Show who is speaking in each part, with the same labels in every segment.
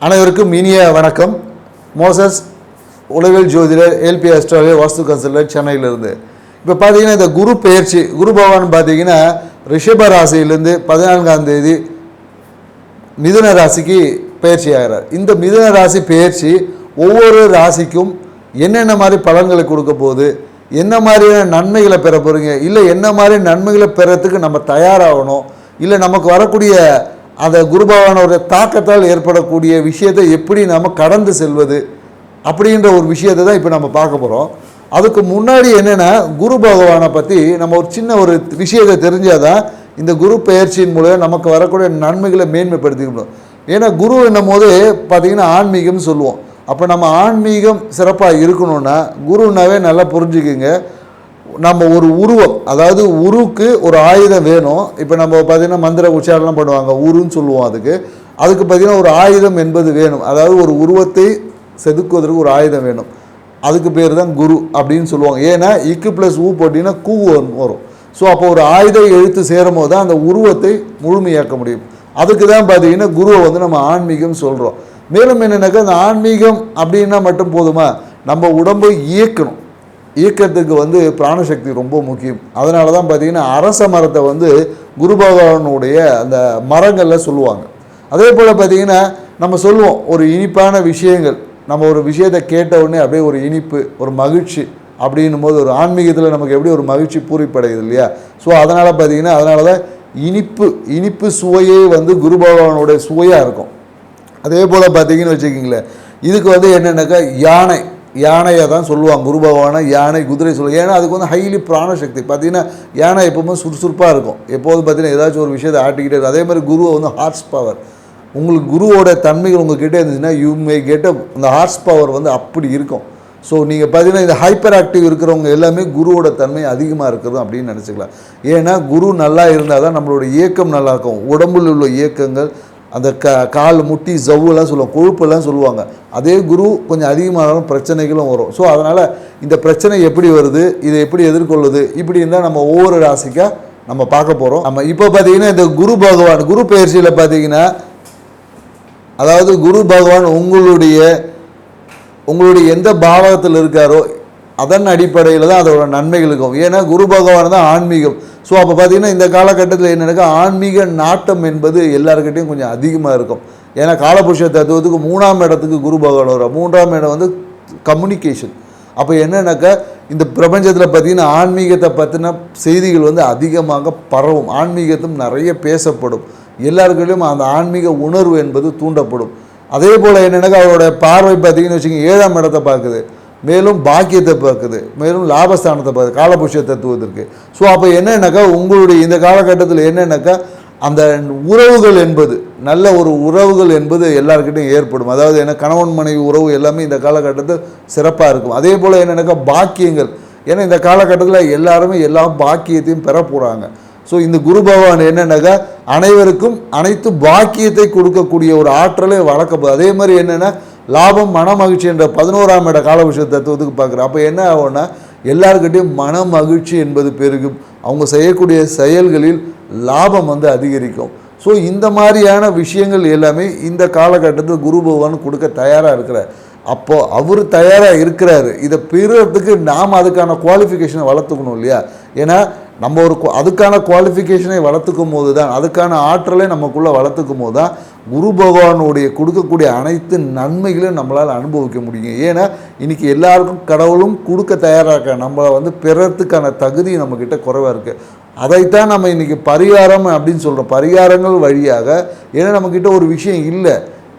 Speaker 1: அனைவருக்கும் இனிய வணக்கம். மோசஸ் உளவியல் ஜோதிடர், எல்பி அஸ்ட்ராலஜர், வாஸ்து கன்சல்டன்ட், சென்னையிலிருந்து. இப்போ பார்த்தீங்கன்னா இந்த குரு பெயர்ச்சி, குரு பகவான் பார்த்தீங்கன்னா ரிஷப ராசியிலேருந்து 14ஆம் தேதி மிதுன ராசிக்கு பயிற்சி ஆகிறார். இந்த மிதுன ராசி பெயர்ச்சி ஒவ்வொரு ராசிக்கும் என்னென்ன மாதிரி பலன்களை கொடுக்க போகுது, என்ன மாதிரியான நன்மைகளை பெற போகிறீங்க, இல்லை என்ன மாதிரி நன்மைகளை பெறத்துக்கு நம்ம தயாராகணும், இல்லை நமக்கு வரக்கூடிய அந்த குரு பகவானோட தாக்கத்தால் ஏற்படக்கூடிய விஷயத்தை எப்படி நம்ம கடந்து செல்வது அப்படின்ற ஒரு விஷயத்தை தான் இப்போ நம்ம பார்க்க போகிறோம். அதுக்கு முன்னாடி என்னென்னா, குரு பகவானை பற்றி நம்ம ஒரு சின்ன ஒரு விஷயத்தை தெரிஞ்சால் தான் இந்த குரு பெயர்ச்சியின் மூலம் நமக்கு வரக்கூடிய நன்மைகளை மேன்மைப்படுத்திக்கணும். ஏன்னா குரு என்னும் போது பார்த்திங்கன்னா ஆன்மீகம்னு சொல்லுவோம். அப்போ நம்ம ஆன்மீகம் சிறப்பாக இருக்கணும்னா குருனாவே நல்லா புரிஞ்சுக்குங்க. நம்ம ஒரு உருவம், அதாவது உருக்கு ஒரு ஆயுதம் வேணும். இப்போ நம்ம பார்த்திங்கன்னா மந்திர உச்சாரணம் பண்ணுவாங்க, உருன்னு சொல்லுவோம். அதுக்கு பார்த்திங்கன்னா ஒரு ஆயுதம் என்பது வேணும். அதாவது ஒரு உருவத்தை செதுக்குவதற்கு ஒரு ஆயுதம் வேணும். அதுக்கு பேர் தான் குரு அப்படின்னு சொல்லுவாங்க. ஏன்னா இக்கு ப்ளஸ் ஊ போட்டிங்கன்னா கூ வரும். ஸோ அப்போ ஒரு ஆயுத எழுத்து சேரும் போது தான் அந்த உருவத்தை முழுமையாக்க முடியும். அதுக்கு தான் பார்த்திங்கன்னா குருவை வந்து நம்ம ஆன்மீகம் சொல்கிறோம். மேலும் என்னென்னாக்கா, அந்த ஆன்மீகம் அப்படின்னா மட்டும் போதுமா, நம்ம உடம்பை இயக்கணும். இயக்கத்துக்கு வந்து பிராணசக்தி ரொம்ப முக்கியம். அதனால தான் பார்த்திங்கன்னா அரச மரத்தை வந்து குரு பகவானுடைய அந்த மரங்களில் சொல்லுவாங்க. அதே போல் பார்த்திங்கன்னா நம்ம சொல்லுவோம், ஒரு இனிப்பான விஷயங்கள், நம்ம ஒரு விஷயத்தை கேட்ட உடனே அப்படியே ஒரு இனிப்பு, ஒரு மகிழ்ச்சி அப்படின்னும் போது ஒரு ஆன்மீகத்தில் நமக்கு எப்படி ஒரு மகிழ்ச்சி பூரிப்படையுது இல்லையா? ஸோ அதனால் பார்த்திங்கன்னா அதனால தான் இனிப்பு சுவையே வந்து குரு பகவானுடைய சுவையாக இருக்கும். அதே போல் பார்த்திங்கன்னு வச்சுக்கிங்களேன், இதுக்கு வந்து என்னென்னாக்கா யானையை தான் சொல்லுவாங்க குரு பகவானை. யானை, குதிரை சொல்லுவாங்க. ஏன்னா அதுக்கு வந்து ஹைலி பிராணசக்தி. பார்த்திங்கன்னா யானை எப்போவுமே சுறுசுறுப்பாக இருக்கும். எப்போது பார்த்திங்கன்னா ஏதாச்சும் ஒரு விஷயத்தை ஆட்டிக்கிட்டே இருக்கும். அதே மாதிரி குருவை வந்து ஹார்ஸ் பவர், உங்களுக்கு குருவோட தன்மைகள் உங்கள்கிட்ட இருந்துச்சுன்னா யூ மே கெட் அந்த ஹார்ஸ் பவர் வந்து அப்படி இருக்கும். ஸோ நீங்கள் பார்த்தீங்கன்னா இந்த ஹைப்பர் ஆக்டிவ் இருக்கிறவங்க எல்லாமே குருவோட தன்மை அதிகமாக இருக்கிறது அப்படின்னு நினச்சிக்கலாம். ஏன்னா குரு நல்லா இருந்தால் தான் நம்மளோட இயக்கம் நல்லா இருக்கும். உடம்பில் உள்ள இயக்கங்கள், அந்த கால், முட்டி, ஜவ்வுலாம் சொல்லுவாங்க, கொழுப்பெல்லாம் சொல்லுவாங்க. அதே குரு கொஞ்சம் அதிகமானாலும் பிரச்சனைகளும் வரும். ஸோ அதனால் இந்த பிரச்சனை எப்படி வருது, இதை எப்படி எதிர்கொள்வது, இப்படி இருந்தால் நம்ம ஒவ்வொரு ராசிக்காக நம்ம பார்க்க போகிறோம். நம்ம இப்போ பார்த்திங்கன்னா இந்த குரு பகவான் குரு பெயர்ச்சியில் பார்த்திங்கன்னா, அதாவது குரு பகவான் உங்களுடைய எந்த பாவகத்தில் இருக்காரோ அதன் அடிப்படையில் தான் அதோட நன்மைகள் இருக்கும். ஏன்னா குரு பகவான் தான் ஆன்மீகம். ஸோ அப்போ பார்த்திங்கன்னா இந்த காலகட்டத்தில் என்னென்னா ஆன்மீக நாட்டம் என்பது எல்லாருக்கிட்டையும் கொஞ்சம் அதிகமாக இருக்கும். ஏன்னா காலபுருஷ தத்துவத்துக்கு 3ஆம் இடத்துக்கு குரு பகவான் வரும். 3ஆம் இடம் வந்து கம்யூனிகேஷன். அப்போ என்னென்னாக்கா இந்த பிரபஞ்சத்தில் பார்த்திங்கன்னா ஆன்மீகத்தை பற்றின செய்திகள் வந்து அதிகமாக பரவும். ஆன்மீகத்தும் நிறைய பேசப்படும். எல்லாருக்கிட்டையும் அந்த ஆன்மீக உணர்வு என்பது தூண்டப்படும். அதே போல் என்னென்னாக்கா அவருடைய பார்வை பார்த்திங்கன்னு வச்சுக்கோங்க 7ஆம் இடத்தை பார்க்குது, மேலும் பாக்கியத்தை பார்க்குது, மேலும் லாபஸ்தானத்தை பார்க்குது காலபுருஷ தத்துவத்திற்கு. ஸோ அப்போ என்னென்னாக்கா உங்களுடைய இந்த காலகட்டத்தில் என்னென்னாக்கா அந்த உறவுகள் என்பது, நல்ல ஒரு உறவுகள் என்பது எல்லாருக்கிட்டையும் ஏற்படும். அதாவது என்ன, கணவன் மனைவி உறவு எல்லாமே இந்த காலகட்டத்தில் சிறப்பாக இருக்கும். அதே போல் என்னென்னாக்கா பாக்கியங்கள், ஏன்னா இந்த காலகட்டத்தில் எல்லாருமே எல்லா பாக்கியத்தையும் பெற போகிறாங்க. ஸோ இந்த குரு பகவான் என்னென்னாக்கா அனைவருக்கும் அனைத்து பாக்கியத்தை கொடுக்கக்கூடிய ஒரு ஆற்றலை வளர்க்க. அதே மாதிரி என்னென்னா லாபம், மன மகிழ்ச்சி என்ற 11ஆம் இட காலபுருஷ தத்துவத்துக்கு பார்க்குறேன். அப்போ என்ன ஆகும்னா எல்லாருக்கிட்டையும் மன மகிழ்ச்சி என்பது பெருகும். அவங்க செய்யக்கூடிய செயல்களில் லாபம் வந்து அதிகரிக்கும். ஸோ இந்த மாதிரியான விஷயங்கள் எல்லாமே இந்த காலகட்டத்தில் குரு பகவான் கொடுக்க தயாராக இருக்கிறார். அப்போது அவர் தயாராக இருக்கிறாரு. இதை பெறுறதுக்கு நாம் அதுக்கான குவாலிஃபிகேஷனை வளர்த்துக்கணும் இல்லையா? ஏன்னா நம்ம அதுக்கான குவாலிஃபிகேஷனை வளர்த்துக்கும் போது தான், அதுக்கான ஆற்றலை நமக்குள்ளே வளர்த்துக்கும் போது தான் குரு பகவானுடைய கொடுக்கக்கூடிய அனைத்து நன்மைகளையும் நம்மளால் அனுபவிக்க முடியும். ஏன்னா இன்றைக்கி எல்லாருக்கும் கடவுளும் கொடுக்க தயாராக, நம்மளை வந்து பெறத்துக்கான தகுதி நம்மக்கிட்ட குறைவாக இருக்குது. அதைத்தான் நம்ம இன்றைக்கி பரிகாரம் அப்படின்னு சொல்கிறோம். பரிகாரங்கள் வழியாக, ஏன்னா நம்மக்கிட்ட ஒரு விஷயம்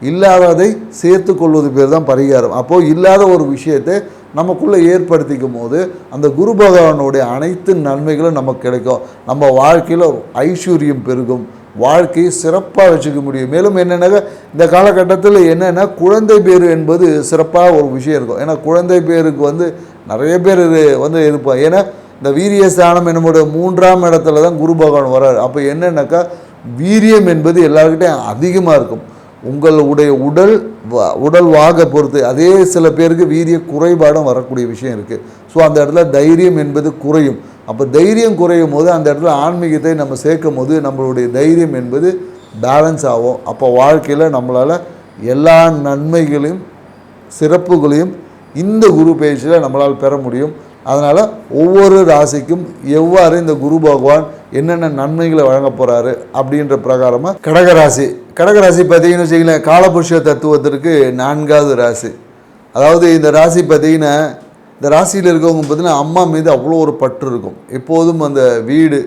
Speaker 1: இல்லாததை சேர்த்து கொள்வது பேர் தான் பரிகாரம். அப்போது இல்லாத ஒரு விஷயத்தை நமக்குள்ளே ஏற்படுத்திக்கும் போது அந்த குரு பகவானுடைய அனைத்து நன்மைகளும் நமக்கு கிடைக்கும். நம்ம வாழ்க்கையில் ஐஸ்வர்யம் பெருகும், வாழ்க்கையை சிறப்பாக வச்சுக்க முடியும். மேலும் என்னென்னாக்கா இந்த காலகட்டத்தில் என்னென்னா குழந்தை பேர் என்பது சிறப்பாக ஒரு விஷயம் இருக்கும். ஏன்னா குழந்தை பேருக்கு வந்து நிறைய பேர் வந்து இருப்பாங்க. ஏன்னா இந்த வீரியஸ்தானம் என்னுடைய 3ஆம் இடத்துல தான் குரு பகவான் வர்றார். அப்போ என்னென்னாக்கா வீரியம் என்பது எல்லாருக்கிட்டையும் அதிகமாக இருக்கும். உங்களுடைய உடல் உடல் வாக பொறுத்து அதே சில பேருக்கு வீரிய குறைபாடும் வரக்கூடிய விஷயம் இருக்குது. ஸோ அந்த இடத்துல தைரியம் என்பது குறையும். அப்போ தைரியம் குறையும் போது அந்த இடத்துல ஆன்மீகத்தை நம்ம சேர்க்கும் போது நம்மளுடைய தைரியம் என்பது பேலன்ஸ் ஆகும். அப்போ வாழ்க்கையில் நம்மளால் எல்லா நன்மைகளையும் சிறப்புகளையும் இந்த குரு பயிற்சியில் நம்மளால் பெற முடியும். அதனால் ஒவ்வொரு ராசிக்கும் எவ்வாறு இந்த குரு பகவான் என்னென்ன நன்மைகளை வழங்க போகிறாரு அப்படின்ற பிரகாரமாக கடகராசி பார்த்தீங்கன்னு வச்சிங்களேன், காலபுருஷ தத்துவத்திற்கு 4வது ராசி. அதாவது இந்த ராசி பார்த்தீங்கன்னா, இந்த ராசியில் இருக்கவங்க பார்த்தீங்கன்னா அம்மா மீது அவ்வளோ ஒரு பற்று இருக்கும். எப்போதும் அந்த வீடு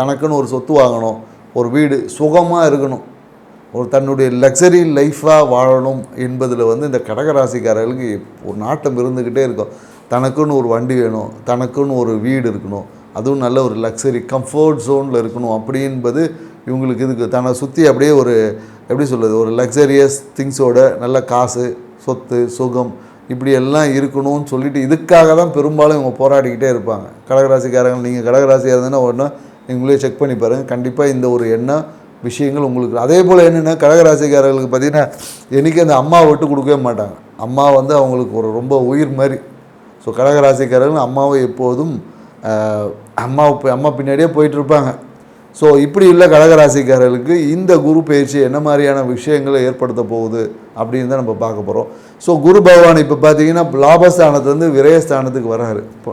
Speaker 1: தனக்குன்னு ஒரு சொத்து வாங்கணும், ஒரு வீடு சுகமாக இருக்கணும், ஒரு தன்னுடைய லக்ஸரி லைஃப்பாக வாழணும் என்பதில் இந்த கடகராசிக்காரர்களுக்கு ஒரு நாட்டம் இருந்துக்கிட்டே இருக்கும். தனக்குன்னு ஒரு வண்டி வேணும், தனக்குன்னு ஒரு வீடு இருக்கணும், அதுவும் நல்ல ஒரு லக்ஸரி கம்ஃபர்ட் ஜோனில் இருக்கணும் அப்படி என்பது இவங்களுக்கு இதுக்கு தன்னை சுற்றி அப்படியே ஒரு எப்படி சொல்கிறது, ஒரு லக்ஸரியஸ் திங்ஸோட நல்ல காசு சொத்து சுகம் இப்படி எல்லாம் இருக்கணும்னு சொல்லிட்டு இதுக்காக தான் பெரும்பாலும் இவங்க போராடிக்கிட்டே இருப்பாங்க. கடகராசிக்காரங்க நீங்கள் கடகராசியாக இருந்ததுன்னா ஒன்று நீங்களே செக் பண்ணி பாருங்கள். கண்டிப்பாக இந்த ஒரு எண்ணம் விஷயங்கள் உங்களுக்கு. அதே போல் என்னென்னா கடகராசிக்காரர்களுக்கு பார்த்திங்கன்னா என்றைக்கு அந்த அம்மாவை விட்டு கொடுக்கவே மாட்டாங்க. அம்மா அவங்களுக்கு ஒரு ரொம்ப உயிர் மாதிரி. ஸோ கடகராசிக்காரர்கள் அம்மாவை எப்போதும் அம்மா பின்னாடியே போயிட்டுருப்பாங்க. ஸோ இப்படி உள்ள கடகராசிக்காரர்களுக்கு இந்த குரு பயிற்சி என்ன மாதிரியான விஷயங்களை ஏற்படுத்த போகுது அப்படின்னு தான் நம்ம பார்க்க போகிறோம். ஸோ குரு பகவான் இப்போ பார்த்தீங்கன்னா லாபஸ்தானத்துலேருந்து விரயஸ்தானத்துக்கு வராரு. இப்போ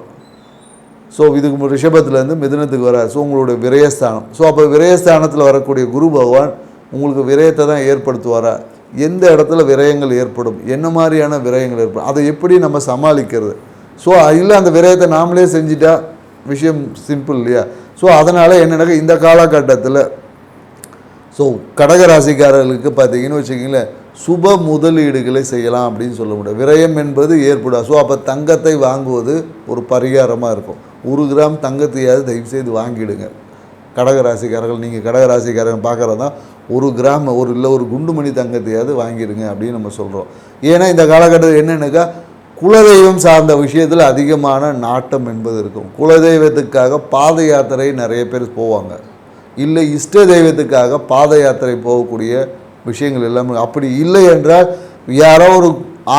Speaker 1: ஸோ இதுக்கு ரிஷபத்துலேருந்து மிதுனத்துக்கு வராரு. ஸோ உங்களுடைய விரயஸ்தானம். ஸோ அப்போ விரயஸ்தானத்தில் வரக்கூடிய குரு பகவான் உங்களுக்கு விரயத்தை தான் ஏற்படுத்துவாரா, எந்த இடத்துல விரயங்கள் ஏற்படும், என்ன மாதிரியான விரயங்கள் ஏற்படும், அதை எப்படி நம்ம சமாளிக்கிறது. ஸோ இல்லை அந்த விரயத்தை நாமளே செஞ்சிட்டா விஷயம் சிம்பிள் இல்லையா. ஸோ அதனால் என்னென்னா இந்த காலகட்டத்தில் ஸோ கடகராசிக்காரர்களுக்கு பார்த்தீங்கன்னு வச்சுக்கிங்களேன் சுப முதலீடுகளை செய்யலாம் அப்படின்னு சொல்ல முடியும். விரயம் என்பது ஏற்படாது. ஸோ அப்போ தங்கத்தை வாங்குவது ஒரு பரிகாரமாக இருக்கும். 1 கிராம் தங்கத்தையாவது தயவுசெய்து வாங்கிடுங்க கடகராசிக்காரர்கள். நீங்கள் கடகராசிக்காரங்க பார்க்குறதா 1 கிராம் ஒரு குண்டுமணி தங்கத்தையாவது வாங்கிடுங்க அப்படின்னு நம்ம சொல்கிறோம். ஏன்னா இந்த காலகட்டத்தில் என்னென்னாக்கா குலதெய்வம் சார்ந்த விஷயத்தில் அதிகமான நாட்டம் என்பது இருக்கும். குலதெய்வத்துக்காக பாத யாத்திரை நிறைய பேர் போவாங்க, இல்லை இஷ்ட தெய்வத்துக்காக பாத யாத்திரை போகக்கூடிய விஷயங்கள் எல்லாமே. அப்படி இல்லை என்றால் யாரோ ஒரு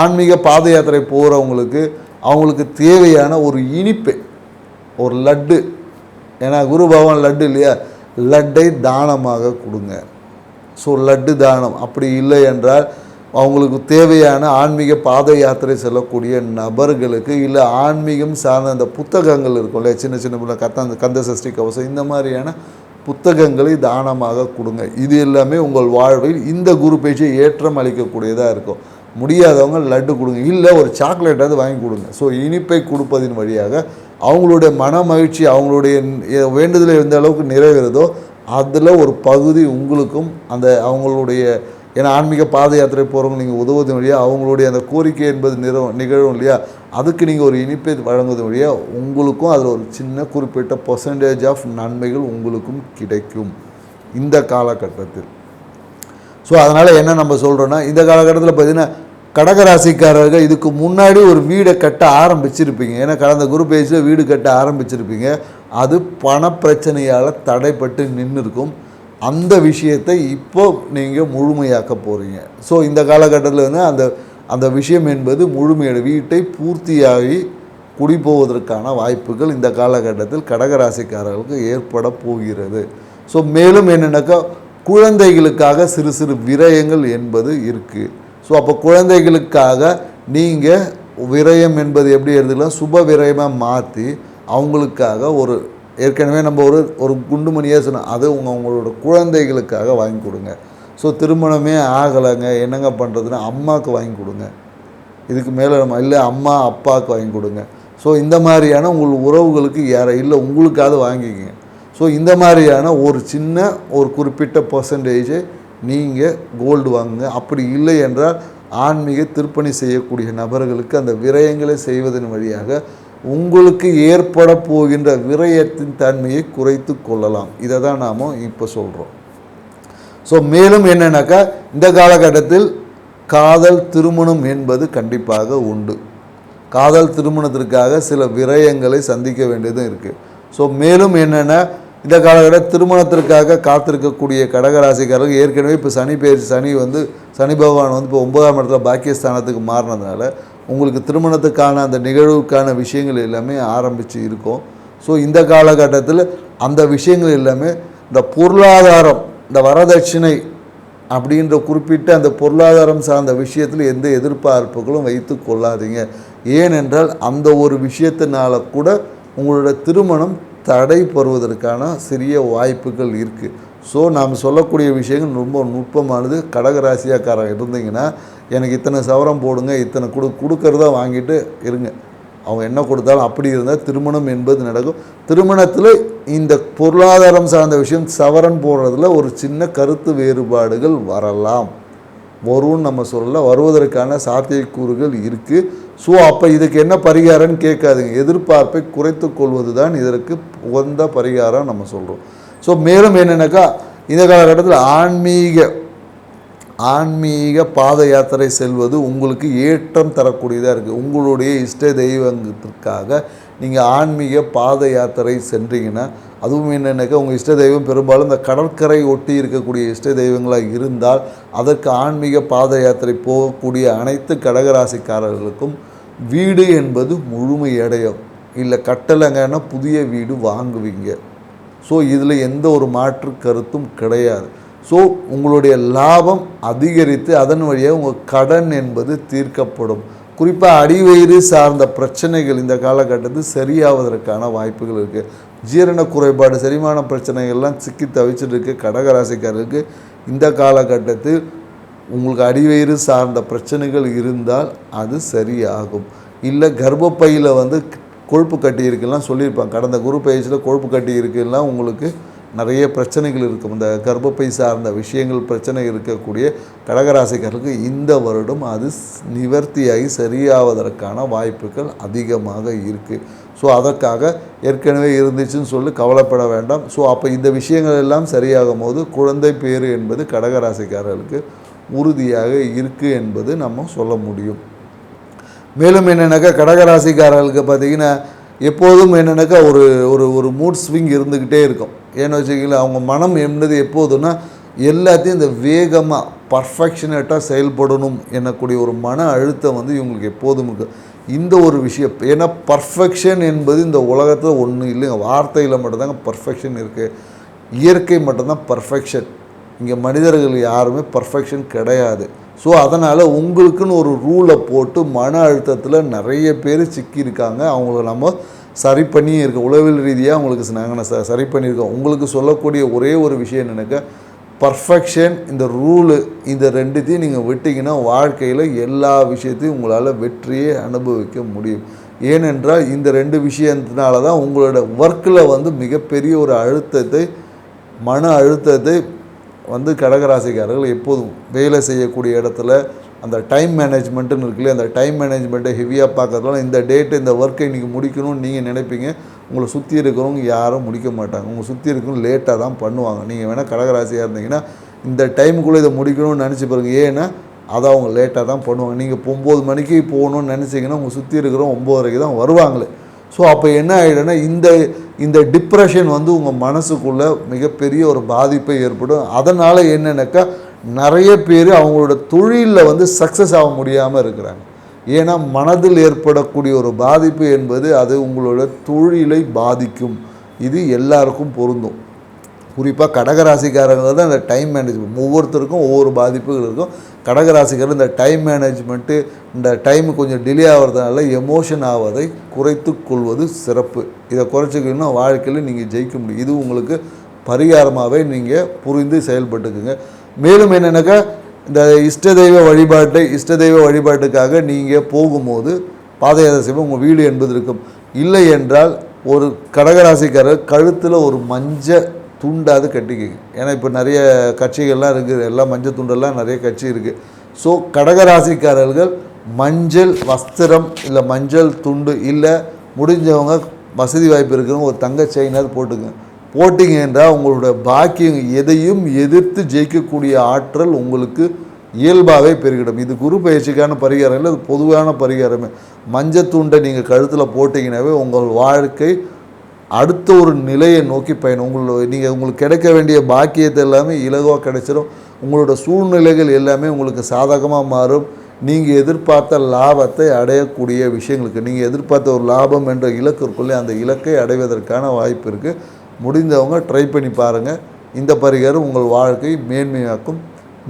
Speaker 1: ஆன்மீக பாத யாத்திரை போகிறவங்களுக்கு அவங்களுக்கு தேவையான ஒரு இனிப்பு, ஒரு லட்டு, ஏன்னா குரு பகவான் லட்டு இல்லையா, லட்டை தானமாக கொடுங்க. ஸோ லட்டு தானம். அப்படி இல்லை என்றால் அவங்களுக்கு தேவையான ஆன்மீக பாத யாத்திரை செல்லக்கூடிய நபர்களுக்கு இல்லை ஆன்மீகம் சார்ந்த அந்த புத்தகங்கள் இருக்கும் இல்லையா, சின்ன சின்ன கந்த சஷ்டி கவசம் இந்த மாதிரியான புத்தகங்களை தானமாக கொடுங்க. இது எல்லாமே உங்கள் வாழ்வில் இந்த குரு பயிற்சியை ஏற்றம் அளிக்கக்கூடியதாக இருக்கும். முடியாதவங்க லட்டு கொடுங்க, இல்லை ஒரு சாக்லேட்டாவது வாங்கி கொடுங்க. ஸோ இனிப்பை கொடுப்பதின் வழியாக அவங்களுடைய மன மகிழ்ச்சி, அவங்களுடைய வேண்டுதலை எந்த அளவுக்கு நிறைவேறுதோ அதில் ஒரு பகுதி உங்களுக்கும் அந்த அவங்களுடைய, ஏன்னா ஆன்மீக பாத யாத்திரை போகிறவங்க நீங்கள் உதவுவதன் வழியாக அவங்களுடைய அந்த கோரிக்கை என்பது நிகழும் இல்லையா, அதுக்கு நீங்கள் ஒரு இனிப்பை வழங்குவதன் வழியாக உங்களுக்கும் அதில் ஒரு சின்ன குறிப்பிட்ட % ஆஃப் நன்மைகள் உங்களுக்கும் கிடைக்கும் இந்த காலகட்டத்தில். ஸோ அதனால் என்ன நம்ம சொல்கிறோன்னா இந்த காலகட்டத்தில் பார்த்திங்கன்னா கடகராசிக்காரர்கள் இதுக்கு முன்னாடி ஒரு வீடை கட்ட ஆரம்பிச்சிருப்பீங்க. ஏன்னா கடந்த குரு பயிற்சியில் வீடு கட்ட ஆரம்பிச்சிருப்பீங்க. அது பண பிரச்சனையால் தடைப்பட்டு நின்று இருக்கும். அந்த விஷயத்தை இப்போ நீங்கள் முழுமையாக்க போகிறீங்க. ஸோ இந்த காலகட்டத்தில் அந்த விஷயம் என்பது முழுமையோட வீட்டை பூர்த்தியாகி குடிபோவதற்கான வாய்ப்புகள் இந்த காலகட்டத்தில் கடகராசிக்காரர்களுக்கு ஏற்பட போகிறது. ஸோ மேலும் என்னென்னாக்கா குழந்தைகளுக்காக சிறு சிறு விரயங்கள் என்பது இருக்குது. ஸோ அப்போ குழந்தைகளுக்காக நீங்கள் விரயம் என்பது எப்படி எடுத்துக்கலாம், சுப விரயமாக மாற்றி அவங்களுக்காக ஒரு ஏற்கனவே நம்ம ஒரு குண்டுமணியாக சொன்னோம், அது உங்களோட குழந்தைகளுக்காக வாங்கி கொடுங்க. ஸோ திருமணமே ஆகலைங்க என்னங்க பண்ணுறதுன்னா அம்மாவுக்கு வாங்கி கொடுங்க. இதுக்கு மேலே நம்ம இல்லை அம்மா அப்பாவுக்கு வாங்கி கொடுங்க. ஸோ இந்த மாதிரியான உங்கள் உறவுகளுக்கு இல்லை உங்களுக்காவது வாங்கிக்கிங்க. ஸோ இந்த மாதிரியான ஒரு சின்ன ஒரு குறிப்பிட்ட % நீங்கள் கோல்டு வாங்குங்க. அப்படி இல்லை என்றால் ஆன்மீக திருப்பணி செய்யக்கூடிய நபர்களுக்கு அந்த விரயங்களை செய்வதன் வழியாக உங்களுக்கு ஏற்பட போகின்ற விரயத்தின் தன்மையை குறைத்து கொள்ளலாம். இதை தான் நாம் இப்போ சொல்கிறோம். ஸோ மேலும் என்னென்னாக்கா இந்த காலகட்டத்தில் காதல் திருமணம் என்பது கண்டிப்பாக உண்டு. காதல் திருமணத்திற்காக சில விரயங்களை சந்திக்க வேண்டியதும் இருக்குது. ஸோ மேலும் என்னென்னா இந்த காலகட்ட திருமணத்திற்காக காத்திருக்கக்கூடிய கடகராசிக்காரர்கள் ஏற்கனவே இப்போ சனி சனி பகவான் வந்து இப்போ 9ஆம் இடத்துல பாக்கியஸ்தானத்துக்கு மாறினதுனால உங்களுக்கு திருமணத்துக்கான அந்த நிகழ்வுக்கான விஷயங்கள் எல்லாமே ஆரம்பித்து இருக்கும். ஸோ இந்த காலகட்டத்தில் அந்த விஷயங்கள் எல்லாமே இந்த பொருளாதாரம், இந்த வரதட்சணை அப்படின்ற குறிப்பிட்ட அந்த பொருளாதாரம் சார்ந்த விஷயத்தில் எந்த எதிர்பார்ப்புகளும் வைத்து கொள்ளாதீங்க. ஏனென்றால் அந்த ஒரு விஷயத்தினால கூட உங்களோட திருமணம் தடைபடுவதற்கான சிறிய வாய்ப்புகள் இருக்குது. ஸோ நாம் சொல்லக்கூடிய விஷயங்கள் ரொம்ப நுட்பமானது. கடகராசியாக்காரன் இருந்தீங்கன்னா எனக்கு இத்தனை சவரம் போடுங்க, இத்தனை கொடுக்கறதா வாங்கிட்டு இருங்க. அவங்க என்ன கொடுத்தாலும் அப்படி இருந்தால் திருமணம் என்பது நடக்கும். திருமணத்தில் இந்த பொருளாதாரம் சார்ந்த விஷயம் சவரன் போடுறதுல ஒரு சின்ன கருத்து வேறுபாடுகள் வரலாம், வரும்னு நம்ம சொல்லல, வருவதற்கான சாத்தியக்கூறுகள் இருக்குது. ஸோ அப்போ இதுக்கு என்ன பரிகாரம்னு கேட்காதுங்க. எதிர்பார்ப்பை குறைத்து கொள்வது தான் இதற்கு உகந்த பரிகாரம் நம்ம சொல்கிறோம். ஸோ மேலும் என்னென்னாக்கா இந்த காலகட்டத்தில் ஆன்மீக பாத யாத்திரை செல்வது உங்களுக்கு ஏற்றம் தரக்கூடியதாக இருக்குது. உங்களுடைய இஷ்ட தெய்வத்திற்காக நீங்கள் ஆன்மீக பாத யாத்திரை சென்றீங்கன்னா, அதுவும் என்னென்னாக்கா உங்கள் இஷ்ட தெய்வம் பெரும்பாலும் இந்த கடற்கரை ஒட்டி இருக்கக்கூடிய இஷ்ட தெய்வங்களாக இருந்தால் அதற்கு ஆன்மீக பாத யாத்திரை போகக்கூடிய அனைத்து கடகராசிக்காரர்களுக்கும் வீடு என்பது முழுமையடையும். இல்லை கட்டலைங்கன்னா புதிய வீடு வாங்குவீங்க. ஸோ இதில் எந்த ஒரு மாற்று கருத்தும் கிடையாது. ஸோ உங்களுடைய லாபம் அதிகரித்து அதன் வழியாக உங்கள் கடன் என்பது தீர்க்கப்படும். குறிப்பாக அடிவயிறு சார்ந்த பிரச்சனைகள் இந்த காலகட்டத்தில் சரியாவதற்கான வாய்ப்புகள் இருக்குது. ஜீரண குறைபாடு, செரிமான பிரச்சனைகள்லாம் சிக்கி தவிச்சிட்டு இருக்க கடகராசிக்காரருக்கு இந்த காலகட்டத்தில் உங்களுக்கு அடிவயிறு சார்ந்த பிரச்சனைகள் இருந்தால் அது சரியாகும். இல்லை கர்ப்பப்பையில் வந்து கொழுப்பு கட்டி இருக்குலாம் சொல்லியிருப்பாங்க. கடந்த குரு பயிற்சியில் கொழுப்பு கட்டி இருக்குலாம் உங்களுக்கு நிறைய பிரச்சனைகள் இருக்கும். இந்த கர்ப்பப்பை சார்ந்த விஷயங்கள் பிரச்சனை இருக்கக்கூடிய கடகராசிக்காரருக்கு இந்த வருடம் அது நிவர்த்தியாகி சரியாவதற்கான வாய்ப்புகள் அதிகமாக இருக்குது. ஸோ அதற்காக ஏற்கனவே இருந்துச்சுன்னு சொல்லி கவலைப்பட வேண்டாம். ஸோ அப்போ இந்த விஷயங்கள் எல்லாம் சரியாகும் போது குழந்தை பேறு என்பது கடகராசிக்காரர்களுக்கு உறுதியாக இருக்குது என்பது நம்ம சொல்ல முடியும். மேலும் என்னென்னாக்கா கடகராசிக்காரர்களுக்கு பார்த்திங்கன்னா எப்போதும் என்னென்னாக்கா ஒரு ஒரு ஒரு மூட் ஸ்விங் இருந்துக்கிட்டே இருக்கும். ஏன்னு வச்சுக்கிங்களா, அவங்க மனம் என்பது எப்போதுன்னா எல்லாத்தையும் இந்த வேகமாக பர்ஃபெக்ஷனேட்டாக செயல்படணும் என்னக்கூடிய ஒரு மன அழுத்தம் வந்து இவங்களுக்கு எப்போதும் இருக்குது. இந்த ஒரு விஷயம் ஏன்னா பர்ஃபெக்ஷன் என்பது இந்த உலகத்தில் ஒன்றும் இல்லைங்க. வார்த்தையில் மட்டும்தாங்க பர்ஃபெக்ஷன் இருக்குது. இயற்கை மட்டும்தான் பர்ஃபெக்ஷன். இங்கே மனிதர்கள் யாருமே பர்ஃபெக்ஷன் கிடையாது. ஸோ அதனால் உங்களுக்குன்னு ஒரு ரூலை போட்டு மன அழுத்தத்தில் நிறைய பேர் சிக்கியிருக்காங்க. அவங்கள நம்ம சரி பண்ணி இருக்கோம். உளவியல் ரீதியாக அவங்களுக்கு நாங்கள் சரி பண்ணியிருக்கோம். உங்களுக்கு சொல்லக்கூடிய ஒரே ஒரு விஷயம் என்னென்னாக்கா பர்ஃபெக்ஷன், இந்த ரூலு, இந்த ரெண்டுத்தையும் நீங்கள் விட்டிங்கன்னா வாழ்க்கையில் எல்லா விஷயத்தையும் உங்களால் வெற்றியே அனுபவிக்க முடியும். ஏனென்றால் இந்த ரெண்டு விஷயத்தினால தான் உங்களோட ஒர்க்கில் வந்து மிகப்பெரிய ஒரு அழுத்தத்தை, மன அழுத்தத்தை வந்து கடகராசிக்காரர்கள் எப்போதும் வேலை செய்யக்கூடிய இடத்துல அந்த டைம் மேனேஜ்மெண்ட்டுன்னு இருக்குல்லையே, அந்த டைம் மேனேஜ்மெண்ட்டை ஹெவியாக பார்க்கறதுனால இந்த டேட்டு இந்த ஒர்க்கை இன்றைக்கி முடிக்கணும்னு நீங்கள் நினைப்பீங்க. உங்களை சுற்றி இருக்கிறவங்க யாரும் முடிக்க மாட்டாங்க. உங்களை சுற்றி இருக்கிறவங்க லேட்டாக தான் பண்ணுவாங்க. நீங்கள் வேணால் கடகராசியாக இருந்தீங்கன்னா இந்த டைமுக்குள்ளே இதை முடிக்கணும்னு நினச்சி பாருங்க. ஏன்னா அதை அவங்க லேட்டாக தான் பண்ணுவாங்க. நீங்கள் 9 மணிக்கு போகணுன்னு நினச்சிங்கன்னா உங்கள் சுற்றி இருக்கிறவங்க 9:30 தான் வருவாங்களே. ஸோ அப்போ என்ன ஆகிடும்னா இந்த டிப்ரெஷன் வந்து உங்கள் மனசுக்குள்ளே மிகப்பெரிய ஒரு பாதிப்பை ஏற்படும். அதனால் என்னென்னாக்கா நிறைய பேர் அவங்களோட தொழிலில் வந்து சக்ஸஸ் ஆக முடியாமல் இருக்கிறாங்க. ஏன்னா மனதில் ஏற்படக்கூடிய ஒரு பாதிப்பு என்பது அது உங்களோட தொழிலை பாதிக்கும். இது எல்லாருக்கும் பொருந்தும். குறிப்பாக கடகராசிக்காரங்க தான் இந்த டைம் மேனேஜ்மெண்ட், ஒவ்வொருத்தருக்கும் ஒவ்வொரு பாதிப்புகள் இருக்கும். கடகராசிக்காரர் இந்த டைம் மேனேஜ்மெண்ட்டு, இந்த டைமு கொஞ்சம் டிலே ஆகிறதுனால எமோஷன் ஆவதை குறைத்து கொள்வது சிறப்பு. இதை குறைச்சிக்கணும்னா வாழ்க்கையில் நீங்கள் ஜெயிக்க முடியும். இது உங்களுக்கு பரிகாரமாகவே நீங்கள் புரிந்து செயல்பட்டுக்குங்க. மேலும் என்னென்னாக்கா இந்த இஷ்ட தெய்வ வழிபாட்டுக்காக நீங்கள் போகும்போது பாதயாத்திரை செய்வோம் உங்கள் வீடு என்பது இருக்கும். இல்லை என்றால் ஒரு கடகராசிக்காரர் கழுத்தில் ஒரு மஞ்சள் துண்டாது கட்டிக்கிங்க. ஏன்னா இப்போ நிறைய கட்சிகள்லாம் இருக்குது, எல்லாம் மஞ்சள் துண்டெல்லாம் நிறைய கட்சி இருக்குது. ஸோ கடகராசிக்காரர்கள் மஞ்சள் வஸ்திரம் இல்லை மஞ்சள் துண்டு, இல்லை முடிஞ்சவங்க வசதி வாய்ப்பு இருக்கிறவங்க ஒரு தங்க செயினாவது போட்டிங்க என்றால் உங்களோட பாக்கியம் எதையும் எதிர்த்து ஜெயிக்கக்கூடிய ஆற்றல் உங்களுக்கு இயல்பாகவே பெருகிடும். இது குரு பயிற்சிக்கான பரிகாரம் இல்லை, அது பொதுவான பரிகாரமே. மஞ்சள் துண்டை நீங்கள் கழுத்தில் போட்டிங்கனாவே உங்கள் வாழ்க்கை அடுத்த ஒரு நிலையை நோக்கி பயணம். உங்களுக்கு கிடைக்க வேண்டிய பாக்கியத்தை எல்லாமே இலகுவாக கிடைச்சிடும். உங்களோட சூழ்நிலைகள் எல்லாமே உங்களுக்கு சாதகமாக மாறும். நீங்கள் எதிர்பார்த்த லாபத்தை அடையக்கூடிய விஷயங்களுக்கு, நீங்கள் எதிர்பார்த்த ஒரு லாபம் என்ற இலக்கு இருக்குள்ளே, அந்த இலக்கை அடைவதற்கான வாய்ப்பு இருக்குது. முடிந்தவங்க ட்ரை பண்ணி பாருங்கள். இந்த பரிகாரம் உங்கள் வாழ்க்கை மேன்மையாக்கும்.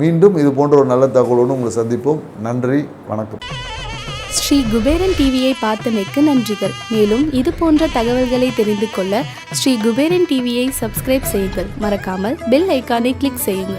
Speaker 1: மீண்டும் இது போன்ற ஒரு நல்ல தகவலோடு உங்களை சந்திப்போம். நன்றி, வணக்கம்.
Speaker 2: ஸ்ரீ குபேரன் டிவியை பார்த்தமைக்கு நன்றிகள். மேலும் இது போன்ற தகவல்களை தெரிந்து கொள்ள ஸ்ரீ குபேரன் டிவியை சப்ஸ்கிரைப் செய்யுங்கள். மறக்காமல் பெல் ஐக்கானை கிளிக் செய்யுங்கள்.